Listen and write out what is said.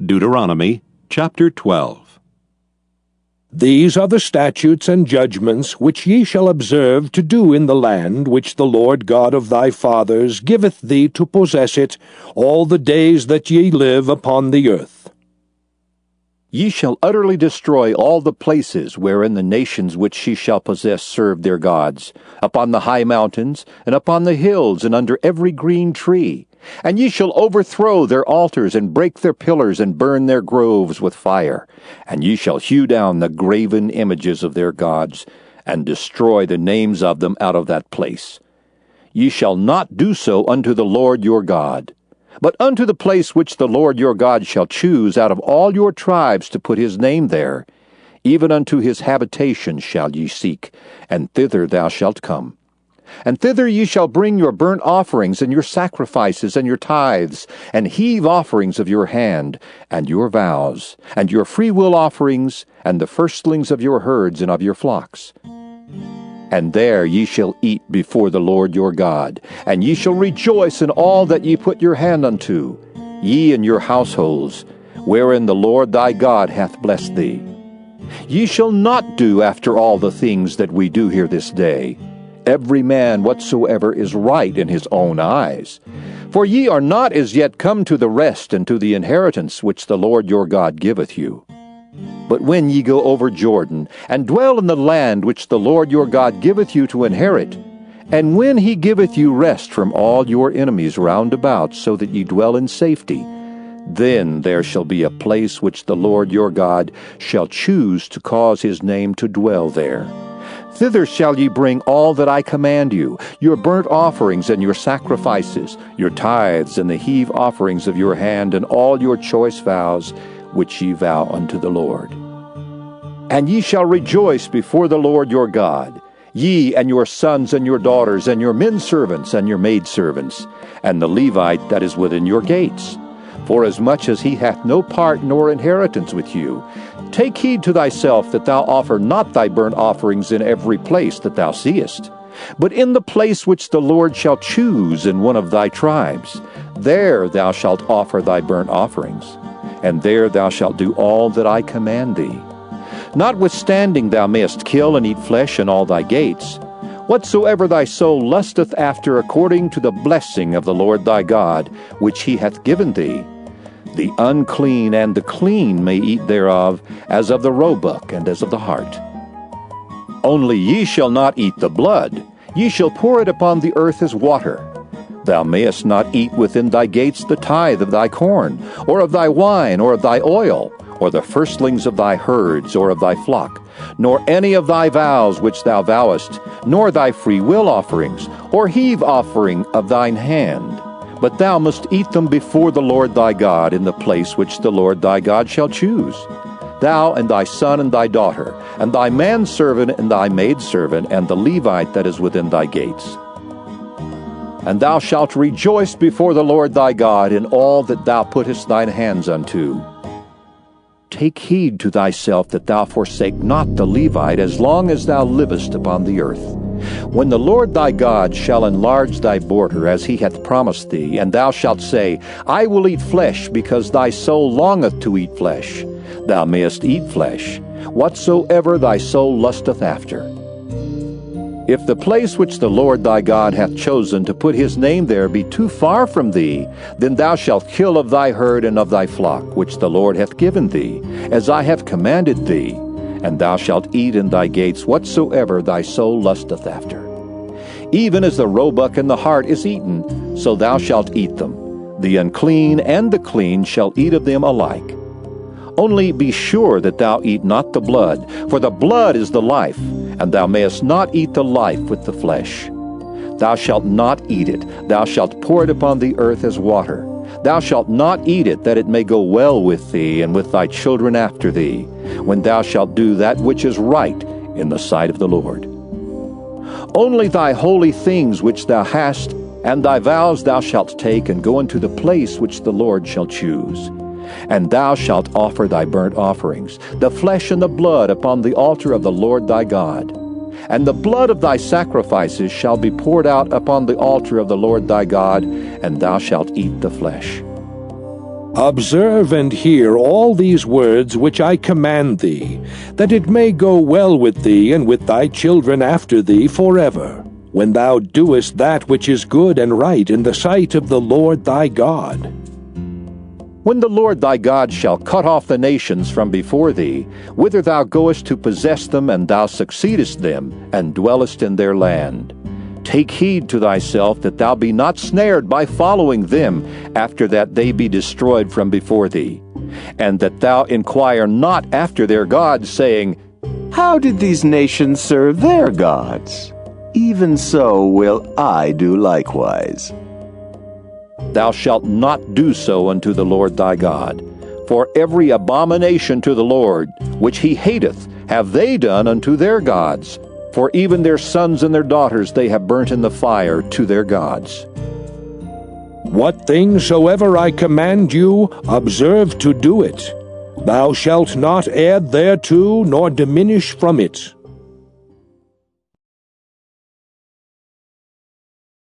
Deuteronomy chapter 12. These are the statutes and judgments which ye shall observe to do in the land which the Lord God of thy fathers giveth thee to possess it all the days that ye live upon the earth. Ye shall utterly destroy all the places wherein the nations which ye shall possess serve their gods, upon the high mountains, and upon the hills, and under every green tree. And ye shall overthrow their altars, and break their pillars, and burn their groves with fire. And ye shall hew down the graven images of their gods, and destroy the names of them out of that place. Ye shall not do so unto the Lord your God. But unto the place which the Lord your God shall choose out of all your tribes to put his name there, even unto his habitation shall ye seek, and thither thou shalt come. And thither ye shall bring your burnt offerings, and your sacrifices, and your tithes, and heave offerings of your hand, and your vows, and your freewill offerings, and the firstlings of your herds and of your flocks. And there ye shall eat before the Lord your God, and ye shall rejoice in all that ye put your hand unto, ye and your households, wherein the Lord thy God hath blessed thee. Ye shall not do after all the things that we do here this day, every man whatsoever is right in his own eyes. For ye are not as yet come to the rest and to the inheritance which the Lord your God giveth you. But when ye go over Jordan, and dwell in the land which the Lord your God giveth you to inherit, and when he giveth you rest from all your enemies round about, so that ye dwell in safety, then there shall be a place which the Lord your God shall choose to cause his name to dwell there. Thither shall ye bring all that I command you, your burnt offerings and your sacrifices, your tithes and the heave offerings of your hand, and all your choice vows, which ye vow unto the Lord. And ye shall rejoice before the Lord your God, ye and your sons and your daughters, and your men servants and your maidservants, and the Levite that is within your gates. Forasmuch as he hath no part nor inheritance with you, take heed to thyself that thou offer not thy burnt offerings in every place that thou seest, but in the place which the Lord shall choose in one of thy tribes. There thou shalt offer thy burnt offerings, and there thou shalt do all that I command thee. Notwithstanding thou mayest kill and eat flesh in all thy gates. Whatsoever thy soul lusteth after according to the blessing of the Lord thy God, which he hath given thee, the unclean and the clean may eat thereof, as of the roebuck and as of the hart. Only ye shall not eat the blood, ye shall pour it upon the earth as water. Thou mayest not eat within thy gates the tithe of thy corn, or of thy wine, or of thy oil, or the firstlings of thy herds, or of thy flock, nor any of thy vows which thou vowest, nor thy freewill offerings, or heave offering of thine hand. But thou must eat them before the Lord thy God in the place which the Lord thy God shall choose. Thou and thy son and thy daughter, and thy manservant and thy maidservant, and the Levite that is within thy gates. And thou shalt rejoice before the Lord thy God in all that thou puttest thine hands unto. Take heed to thyself that thou forsake not the Levite as long as thou livest upon the earth. When the Lord thy God shall enlarge thy border as he hath promised thee, and thou shalt say, I will eat flesh, because thy soul longeth to eat flesh, thou mayest eat flesh, whatsoever thy soul lusteth after. If the place which the Lord thy God hath chosen to put his name there be too far from thee, then thou shalt kill of thy herd and of thy flock, which the Lord hath given thee, as I have commanded thee, and thou shalt eat in thy gates whatsoever thy soul lusteth after. Even as the roebuck and the hart is eaten, so thou shalt eat them. The unclean and the clean shall eat of them alike. Only be sure that thou eat not the blood, for the blood is the life, and thou mayest not eat the life with the flesh. Thou shalt not eat it, thou shalt pour it upon the earth as water. Thou shalt not eat it, that it may go well with thee and with thy children after thee, when thou shalt do that which is right in the sight of the Lord. Only thy holy things which thou hast, and thy vows thou shalt take, and go into the place which the Lord shall choose. And thou shalt offer thy burnt offerings, the flesh and the blood, upon the altar of the Lord thy God. And the blood of thy sacrifices shall be poured out upon the altar of the Lord thy God, and thou shalt eat the flesh. Observe and hear all these words which I command thee, that it may go well with thee and with thy children after thee forever, when thou doest that which is good and right in the sight of the Lord thy God. When the Lord thy God shall cut off the nations from before thee, whither thou goest to possess them, and thou succeedest them, and dwellest in their land, take heed to thyself that thou be not snared by following them, after that they be destroyed from before thee, and that thou inquire not after their gods, saying, How did these nations serve their gods? Even so will I do likewise. Thou shalt not do so unto the Lord thy God. For every abomination to the Lord, which he hateth, have they done unto their gods. For even their sons and their daughters they have burnt in the fire to their gods. What things soever I command you, observe to do it. Thou shalt not add thereto, nor diminish from it.